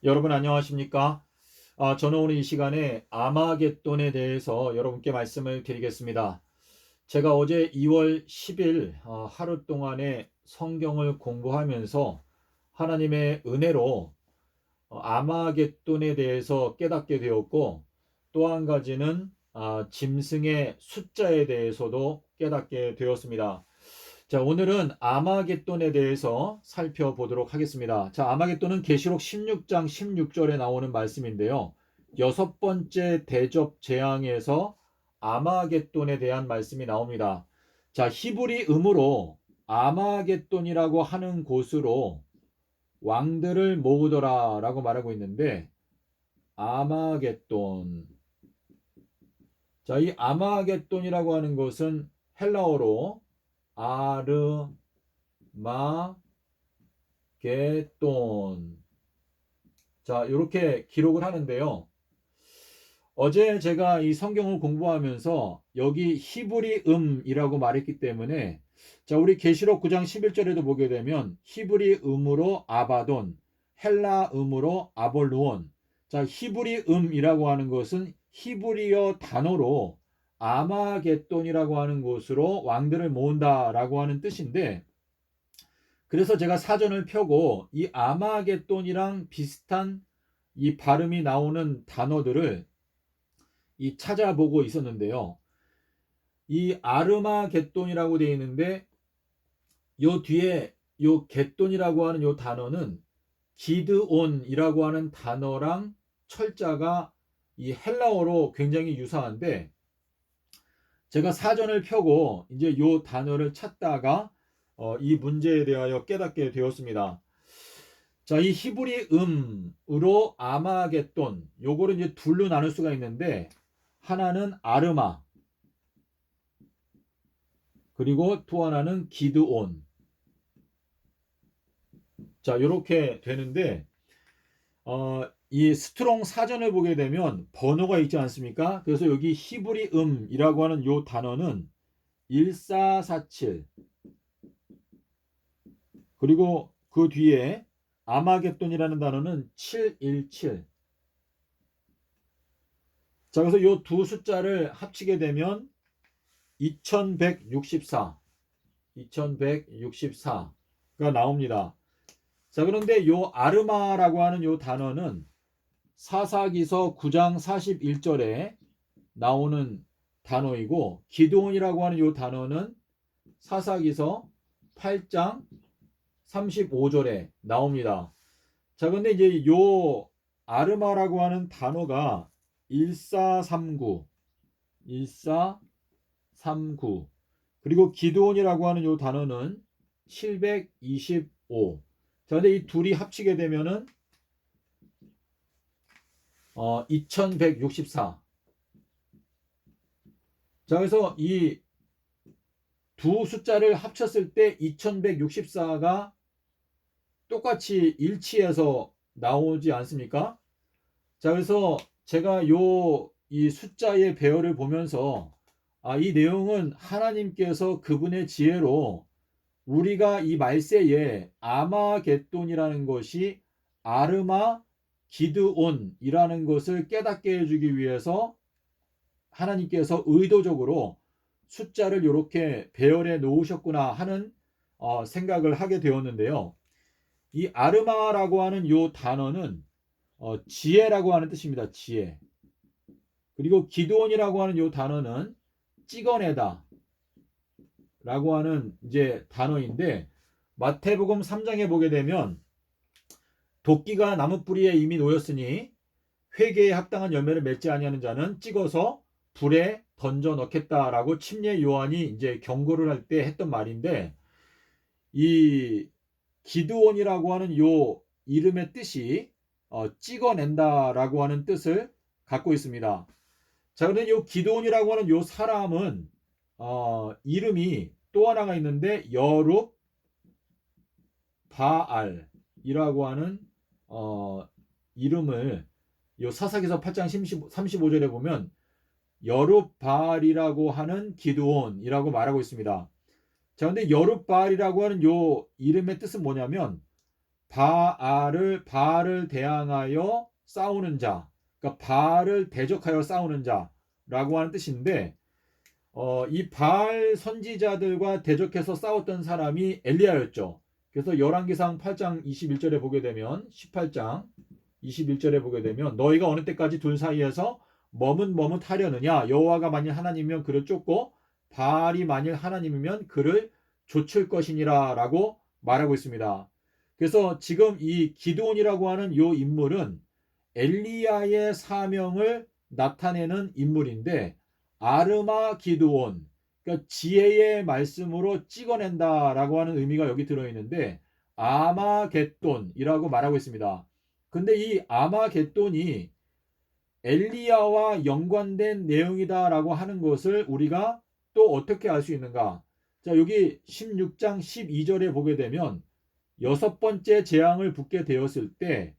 여러분 안녕하십니까? 저는 오늘 이 시간에 아마겟돈에 대해서 여러분께 말씀을 드리겠습니다. 제가 어제 2월 10일 하루 동안에 성경을 공부하면서 하나님의 은혜로 아마겟돈에 대해서 깨닫게 되었고, 또 한 가지는 짐승의 숫자에 대해서도 깨닫게 되었습니다. 자, 오늘은 아마겟돈에 대해서 살펴보도록 하겠습니다. 자, 아마겟돈은 계시록 16장 16절에 나오는 말씀인데요. 여섯 번째 대접 재앙에서 아마겟돈에 대한 말씀이 나옵니다. 자, 히브리 음으로 아마겟돈이라고 하는 곳으로 왕들을 모으더라 라고 말하고 있는데, 아마겟돈. 자, 이 아마겟돈이라고 하는 것은 헬라어로 아르마게돈. 자, 이렇게 기록을 하는데요. 어제 제가 이 성경을 공부하면서 여기 히브리 음이라고 말했기 때문에, 자, 우리 계시록 9장 11절에도 보게 되면 히브리 음으로 아바돈, 헬라 음으로 아볼루온. 자, 히브리 음이라고 하는 것은 히브리어 단어로 아마겟돈이라고 하는 곳으로 왕들을 모은다라고 하는 뜻인데, 그래서 제가 사전을 펴고 이 아마겟돈이랑 비슷한 이 발음이 나오는 단어들을 찾아보고 있었는데요. 이 아르마겟돈이라고 되어 있는데, 요 뒤에 요 겟돈이라고 하는 요 단어는 기드온이라고 하는 단어랑 철자가 이 헬라어로 굉장히 유사한데, 제가 사전을 펴고 이제 요 단어를 찾다가 이 문제에 대하여 깨닫게 되었습니다. 자, 이 히브리 음으로 아마겟돈, 요거를 이제 둘로 나눌 수가 있는데, 하나는 아르마, 그리고 또 하나는 기드온. 자, 요렇게 되는데, 이 스트롱 사전을 보게 되면 번호가 있지 않습니까? 그래서 여기 히브리 음이라고 하는 요 단어는 1447, 그리고 그 뒤에 아마겟돈이라는 단어는 717. 자, 그래서 요 두 숫자를 합치게 되면 2164, 2164가 나옵니다. 자, 그런데 요 아르마라고 하는 요 단어는 사사기서 9장 41절에 나오는 단어이고, 기드온이라고 하는 요 단어는 사사기서 8장 35절에 나옵니다. 자, 근데 이제 요 아르마라고 하는 단어가 1439, 1439, 그리고 기드온이라고 하는 요 단어는 725. 자, 근데 이 둘이 합치게 되면은 2164. 자, 그래서 이 두 숫자를 합쳤을 때 2164가 똑같이 일치해서 나오지 않습니까? 자, 그래서 제가 이 숫자의 배열을 보면서 이 내용은 하나님께서 그분의 지혜로 우리가 이 말세에 아마겟돈이라는 것이 아르마 기드온이라는 것을 깨닫게 해주기 위해서 하나님께서 의도적으로 숫자를 이렇게 배열해 놓으셨구나 하는 생각을 하게 되었는데요. 이 아르마라고 하는 요 단어는 지혜라고 하는 뜻입니다. 지혜. 그리고 기드온이라고 하는 요 단어는 찍어내다 라고 하는 이제 단어인데, 마태복음 3장에 보게 되면 도끼가 나무 뿌리에 이미 놓였으니 회개에 합당한 열매를 맺지 아니하는 자는 찍어서 불에 던져 넣겠다라고 침례 요한이 이제 경고를 할 때 했던 말인데, 이 기드온이라고 하는 요 이름의 뜻이 찍어낸다라고 하는 뜻을 갖고 있습니다. 자, 그런데 요 기드온이라고 하는 요 사람은 이름이 또 하나가 있는데 여룹 바알이라고 하는 이름을 요 사사기서 8장 35절에 보면 여룹 바알이라고 하는 기드온이라고 말하고 있습니다. 자, 근데 여룹 바알이라고 하는 요 이름의 뜻은 뭐냐면 바알을 대항하여 싸우는 자, 그러니까 바알을 대적하여 싸우는 자라고 하는 뜻인데, 이 바알 선지자들과 대적해서 싸웠던 사람이 엘리야였죠. 그래서 열왕기상 8장 21절에 보게 되면 18장 21절에 보게 되면 너희가 어느 때까지 둘 사이에서 머뭇하려느냐, 여호와가 만일 하나님이면 그를 쫓고 바알이 만일 하나님이면 그를 좇을 것이니라 라고 말하고 있습니다. 그래서 지금 이 기드온이라고 하는 이 인물은 엘리야의 사명을 나타내는 인물인데, 아르마 기드온, 그러니까 지혜의 말씀으로 찍어낸다라고 하는 의미가 여기 들어있는데, 아마겟돈이라고 말하고 있습니다. 근데 이 아마겟돈이 엘리야와 연관된 내용이다라고 하는 것을 우리가 또 어떻게 알 수 있는가? 자, 여기 16장 12절에 보게 되면 여섯 번째 재앙을 붓게 되었을 때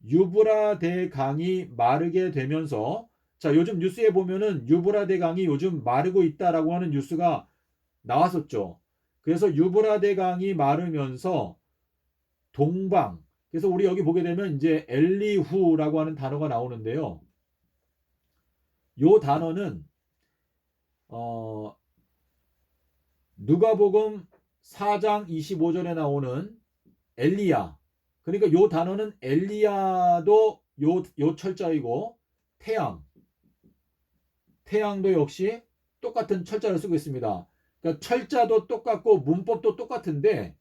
유브라데 강이 마르게 되면서, 자, 요즘 뉴스에 보면은 유브라데 강이 요즘 마르고 있다라고 하는 뉴스가 나왔었죠. 그래서 유브라데 강이 마르면서 동방, 그래서 우리 여기 보게 되면 이제 엘리후라고 하는 단어가 나오는데요. 요 단어는 누가복음 4장 25절에 나오는 엘리야, 그러니까 요 단어는 엘리야도 요 철자이고, 태양도 역시 똑같은 철자를 쓰고 있습니다. 그러니까 철자도 똑같고 문법도 똑같은데,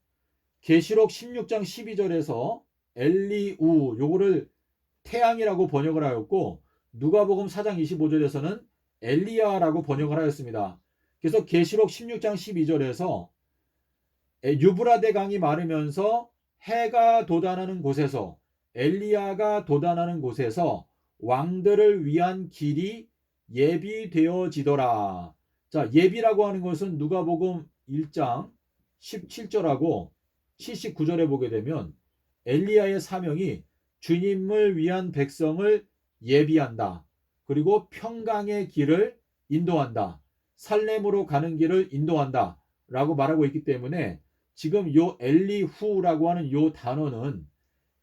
계시록 16장 12절에서 엘리우 요거를 태양이라고 번역을 하였고, 누가복음 4장 25절에서는 엘리야라고 번역을 하였습니다. 그래서 계시록 16장 12절에서 유브라데 강이 마르면서 해가 돋아나는 곳에서, 엘리야가 돋아나는 곳에서 왕들을 위한 길이 예비되어지더라. 자, 예비라고 하는 것은 누가복음 1장 17절하고 79절에 보게 되면 엘리야의 사명이 주님을 위한 백성을 예비한다, 그리고 평강의 길을 인도한다, 살렘으로 가는 길을 인도한다 라고 말하고 있기 때문에, 지금 요 엘리후라고 하는 요 단어는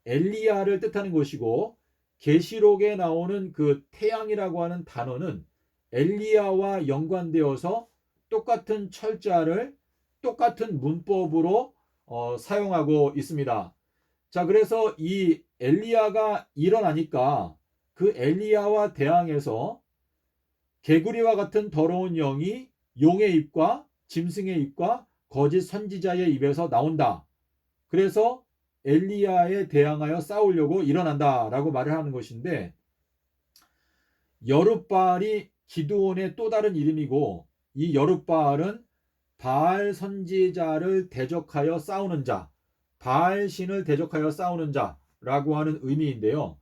엘리야를 뜻하는 것이고, 계시록에 나오는 그 태양이라고 하는 단어는 엘리야와 연관되어서 똑같은 철자를 똑같은 문법으로 사용하고 있습니다. 자, 그래서 이 엘리야가 일어나니까 그 엘리야와 대항해서 개구리와 같은 더러운 영이 용의 입과 짐승의 입과 거짓 선지자의 입에서 나온다. 그래서 엘리야에 대항하여 싸우려고 일어난다라고 말을 하는 것인데, 여룻바알이 기드온의 또 다른 이름이고, 이 여룻바알은 바알 선지자를 대적하여 싸우는 자, 바알 신을 대적하여 싸우는 자라고 하는 의미인데요.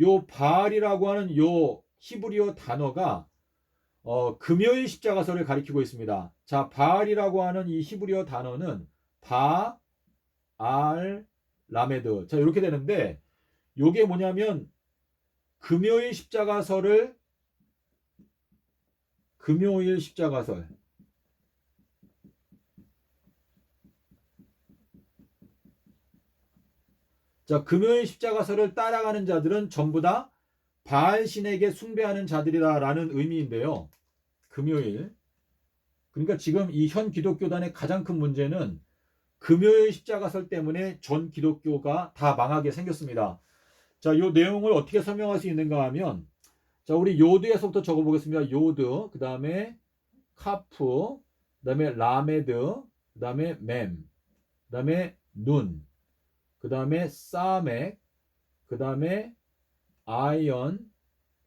요 바알이라고 하는 요 히브리어 단어가 금요일 십자가서를 가리키고 있습니다. 자, 바알이라고 하는 이 히브리어 단어는 바알 라메드. 자, 이렇게 되는데, 요게 뭐냐면 금요일 십자가설. 자, 금요일 십자가설을 따라가는 자들은 전부 다 바알 신에게 숭배하는 자들이다라는 의미인데요. 금요일. 그러니까 지금 이 현 기독교단의 가장 큰 문제는 금요일 십자가설 때문에 전 기독교가 다 망하게 생겼습니다. 자, 이 내용을 어떻게 설명할 수 있는가 하면, 자, 우리 요드에서부터 적어보겠습니다. 요드, 그 다음에 카프, 그 다음에 라메드, 그 다음에 mem그 다음에 눈, 그 다음에 사멕, 그 다음에 아이언,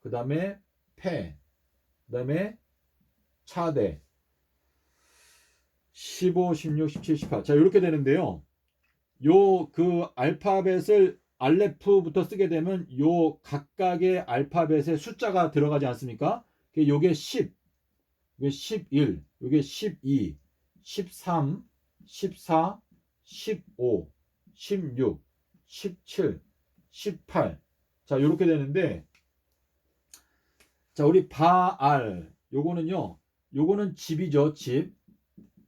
그 다음에 페, 그 다음에 차대, 15, 16, 17, 18. 자, 이렇게 되는데요. 요 그 알파벳을 알레프부터 쓰게 되면 요 각각의 알파벳에 숫자가 들어가지 않습니까? 요게 10, 요게 11, 요게 12, 13, 14, 15, 16, 17, 18. 자, 이렇게 되는데, 자, 우리 바알, 요거는 집이죠, 집.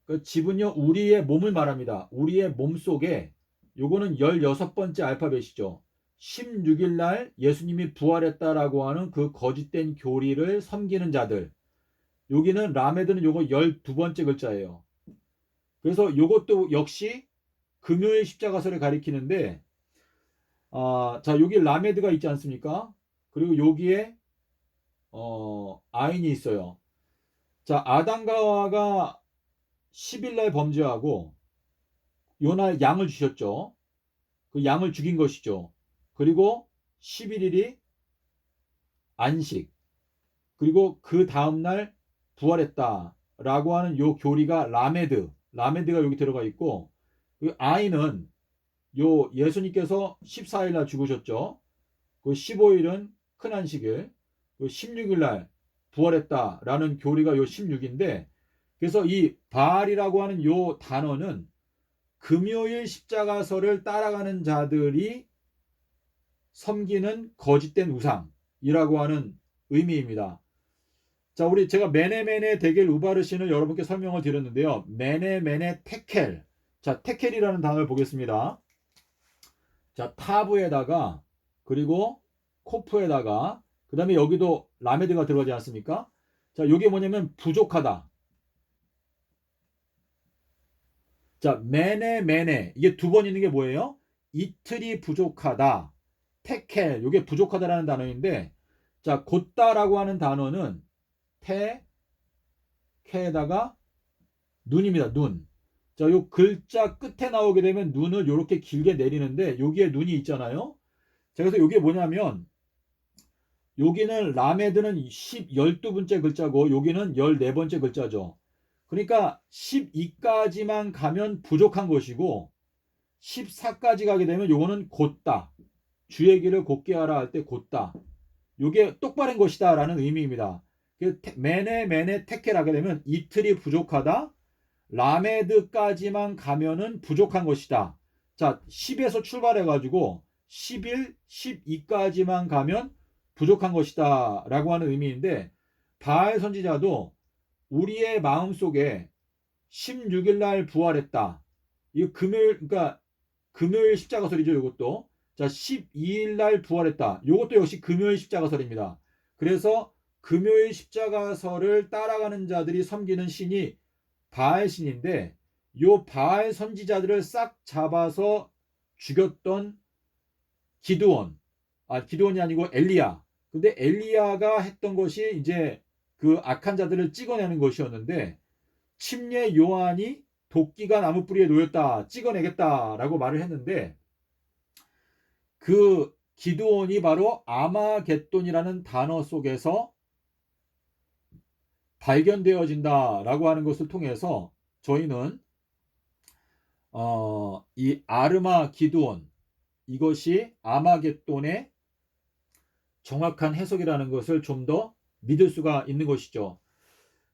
그 집은요, 우리의 몸을 말합니다. 우리의 몸 속에 요거는 16번째 알파벳이죠. 16일 날 예수님이 부활했다라고 하는 그 거짓된 교리를 섬기는 자들. 여기는 라메드는 요거 12번째 글자예요. 그래서 요것도 역시 금요일 십자가서를 가리키는데, 자, 여기 라메드가 있지 않습니까? 그리고 여기에 아인이 있어요. 자, 아담과 하와가 10일 날 범죄하고 요날 양을 주셨죠. 그 양을 죽인 것이죠. 그리고 11일이 안식. 그리고 그 다음날 부활했다라고 하는 요 교리가 라메드가 여기 들어가 있고, 그 아이는 요 예수님께서 14일 날 죽으셨죠. 그 15일은 큰 안식일, 그 16일 날 부활했다라는 교리가 요 16인데, 그래서 이 바알이라고 하는 요 단어는 금요일 십자가서를 따라가는 자들이 섬기는 거짓된 우상이라고 하는 의미입니다. 자, 제가 메네메네 데겔 우바르신을 여러분께 설명을 드렸는데요. 메네메네 테켈. 자, 테켈이라는 단어를 보겠습니다. 자, 타브에다가, 그리고 코프에다가, 그 다음에 여기도 라메드가 들어가지 않습니까? 자, 요게 뭐냐면 부족하다. 자, 메네 이게 두 번 있는 게 뭐예요? 이틀이 부족하다. 테켈, 요게 부족하다라는 단어인데, 자, 곧다라고 하는 단어는 테케에다가 눈입니다. 눈. 자, 요 글자 끝에 나오게 되면 눈을 요렇게 길게 내리는데 여기에 눈이 있잖아요. 자, 그래서 요게 뭐냐면, 여기는 라메드는 12번째 글자고 여기는 14번째 글자죠. 그러니까 12까지만 가면 부족한 것이고 14까지 가게 되면 요거는 곧다. 주의 길을 곧게 하라 할 때 곧다. 요게 똑바른 것이다 라는 의미입니다. 메네 테켈 하게 되면 이틀이 부족하다. 라메드까지만 가면은 부족한 것이다. 자, 10에서 출발해 가지고 11, 12까지만 가면 부족한 것이다 라고 하는 의미인데, 바알 선지자도 우리의 마음속에 16일 날 부활했다. 이거 금요일, 그러니까 금요일 십자가설이죠, 이것도. 자, 12일 날 부활했다. 이것도 역시 금요일 십자가설입니다. 그래서 금요일 십자가설을 따라가는 자들이 섬기는 신이 바알 신인데, 요 바알 선지자들을 싹 잡아서 죽였던 기드온이 아니고 엘리야. 근데 엘리야가 했던 것이 이제 그 악한 자들을 찍어내는 것이었는데, 침례 요한이 도끼가 나무 뿌리에 놓였다, 찍어내겠다라고 말을 했는데, 그 기드온이 바로 아마겟돈이라는 단어 속에서 발견되어진다라고 하는 것을 통해서 저희는 이 아르마 기드온, 이것이 아마겟돈의 정확한 해석이라는 것을 좀 더 믿을 수가 있는 것이죠.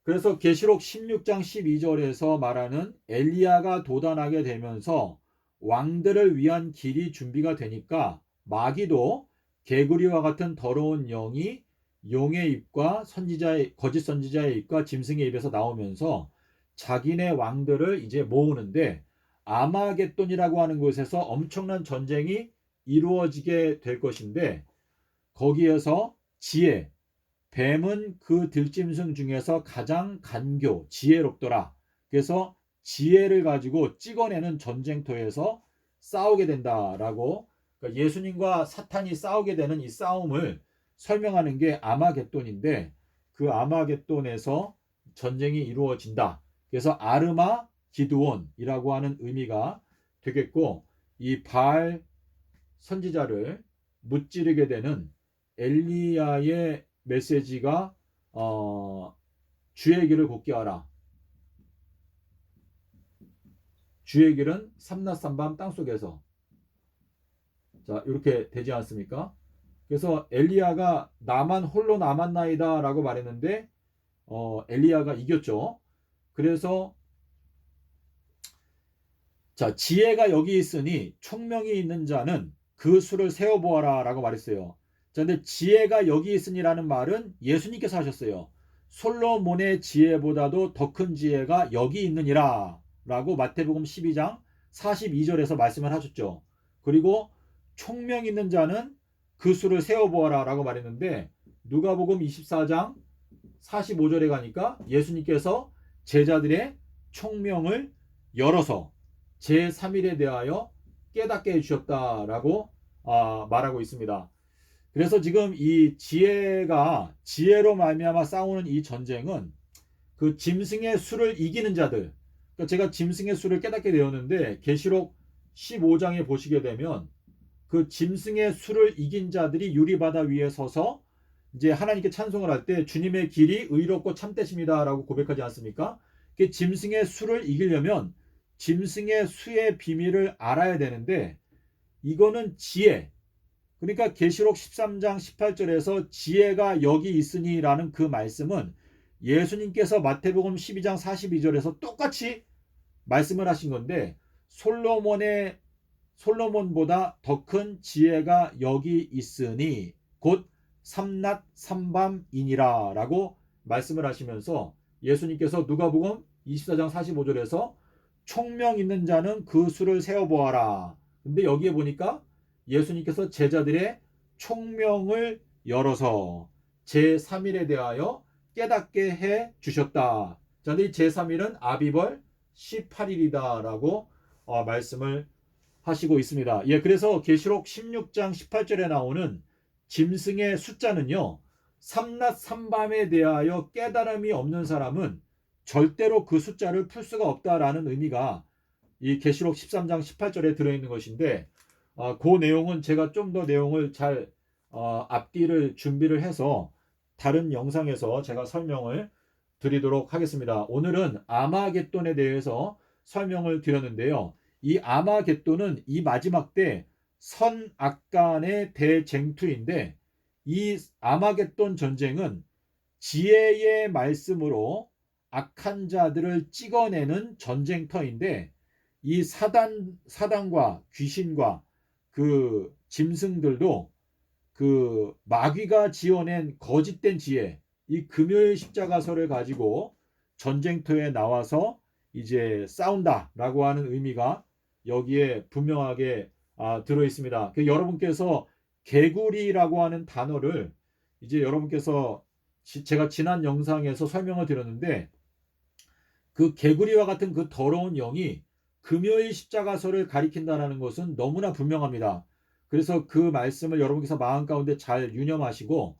그래서 계시록 16장 12절에서 말하는 엘리야가 도단하게 되면서 왕들을 위한 길이 준비가 되니까 마귀도 개구리와 같은 더러운 영이 용의 입과 거짓 선지자의 입과 짐승의 입에서 나오면서 자기네 왕들을 이제 모으는데, 아마겟돈이라고 하는 곳에서 엄청난 전쟁이 이루어지게 될 것인데, 거기에서 뱀은 그 들짐승 중에서 가장 지혜롭더라. 그래서 지혜를 가지고 찍어내는 전쟁터에서 싸우게 된다라고, 그러니까 예수님과 사탄이 싸우게 되는 이 싸움을 설명하는 게 아마겟돈인데, 그 아마겟돈에서 전쟁이 이루어진다. 그래서 아르마 기드온이라고 하는 의미가 되겠고, 이 바알 선지자를 무찌르게 되는 엘리야의 메시지가 주의 길을 곧게 하라. 주의 길은 삼낮삼밤 땅속에서. 자, 이렇게 되지 않습니까? 그래서 엘리야가 나만 홀로 남았나이다 라고 말했는데, 엘리야가 이겼죠. 그래서 자, 지혜가 여기 있으니 총명이 있는 자는 그 수를 세어보아라 라고 말했어요. 자, 근데 지혜가 여기 있으니라는 말은 예수님께서 하셨어요. 솔로몬의 지혜보다도 더 큰 지혜가 여기 있느니라 라고 마태복음 12장 42절에서 말씀을 하셨죠. 그리고 총명 있는 자는 그 수를 세어보아라 라고 말했는데, 누가복음 24장 45절에 가니까 예수님께서 제자들의 총명을 열어서 제3일에 대하여 깨닫게 해주셨다라고 말하고 있습니다. 그래서 지금 이 지혜로 말미암아 싸우는 이 전쟁은 그 짐승의 수를 이기는 자들, 그러니까 제가 짐승의 수를 깨닫게 되었는데, 계시록 15장에 보시게 되면 그 짐승의 수를 이긴 자들이 유리바다 위에 서서 이제 하나님께 찬송을 할 때 주님의 길이 의롭고 참되십니다라고 고백하지 않습니까? 그 짐승의 수를 이기려면 짐승의 수의 비밀을 알아야 되는데, 이거는 지혜, 그러니까 계시록 13장 18절에서 지혜가 여기 있으니라는 그 말씀은 예수님께서 마태복음 12장 42절에서 똑같이 말씀을 하신 건데, 솔로몬보다 더 큰 지혜가 여기 있으니 곧 삼낮 삼밤이니라 라고 말씀을 하시면서, 예수님께서 누가복음 24장 45절에서 총명 있는 자는 그 수를 세어보아라. 근데 여기에 보니까 예수님께서 제자들의 총명을 열어서 제3일에 대하여 깨닫게 해 주셨다. 자, 이 제3일은 아비벌 18일이다 라고 말씀을 하시고 있습니다. 예, 그래서 계시록 16장 18절에 나오는 짐승의 숫자는요, 삼낮 삼밤에 대하여 깨달음이 없는 사람은 절대로 그 숫자를 풀 수가 없다라는 의미가 이 계시록 13장 18절에 들어있는 것인데, 그 내용은 제가 좀 더 내용을 잘 앞뒤를 준비를 해서 다른 영상에서 제가 설명을 드리도록 하겠습니다. 오늘은 아마겟돈에 대해서 설명을 드렸는데요. 이 아마겟돈은 이 마지막 때 선악 간의 대쟁투인데, 이 아마겟돈 전쟁은 지혜의 말씀으로 악한 자들을 찍어내는 전쟁터인데, 이 사단과 귀신과 그 짐승들도 그 마귀가 지어낸 거짓된 지혜, 이 금요일 십자가서를 가지고 전쟁터에 나와서 이제 싸운다라고 하는 의미가 여기에 분명하게 들어 있습니다. 여러분께서 개구리라고 하는 단어를 이제 여러분께서 제가 지난 영상에서 설명을 드렸는데, 그 개구리와 같은 그 더러운 영이 금요일 십자가서를 가리킨다는 것은 너무나 분명합니다. 그래서 그 말씀을 여러분께서 마음 가운데 잘 유념하시고,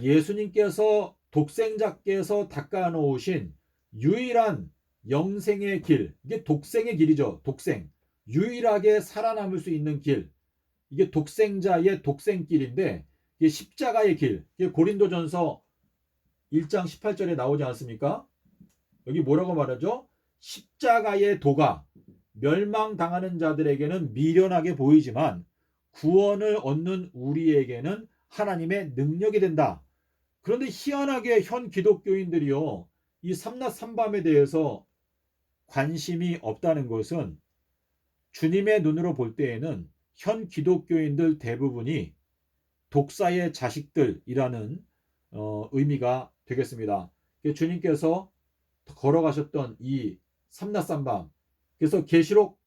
예수님께서 독생자께서 닦아 놓으신 유일한 영생의 길, 이게 독생의 길이죠. 독생, 유일하게 살아남을 수 있는 길, 이게 독생자의 독생길인데, 이게 십자가의 길, 이게 고린도전서 1장 18절에 나오지 않습니까? 여기 뭐라고 말하죠? 십자가의 도가 멸망당하는 자들에게는 미련하게 보이지만 구원을 얻는 우리에게는 하나님의 능력이 된다. 그런데 희한하게 현 기독교인들이요, 이 삼낮 삼밤에 대해서 관심이 없다는 것은 주님의 눈으로 볼 때에는 현 기독교인들 대부분이 독사의 자식들이라는 의미가 되겠습니다. 주님께서 걸어가셨던 이 삼낮 삼밤, 그래서 계시록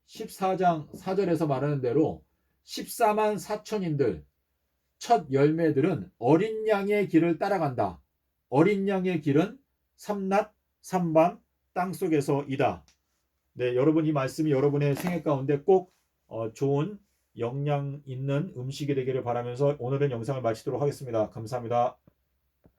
14장 4절에서 말하는 대로 14만 4천인들, 첫 열매들은 어린 양의 길을 따라간다. 어린 양의 길은 삼낮 삼밤 땅속에서이다. 네, 여러분, 이 말씀이 여러분의 생애 가운데 꼭 좋은 영양 있는 음식이 되기를 바라면서 오늘은 영상을 마치도록 하겠습니다. 감사합니다.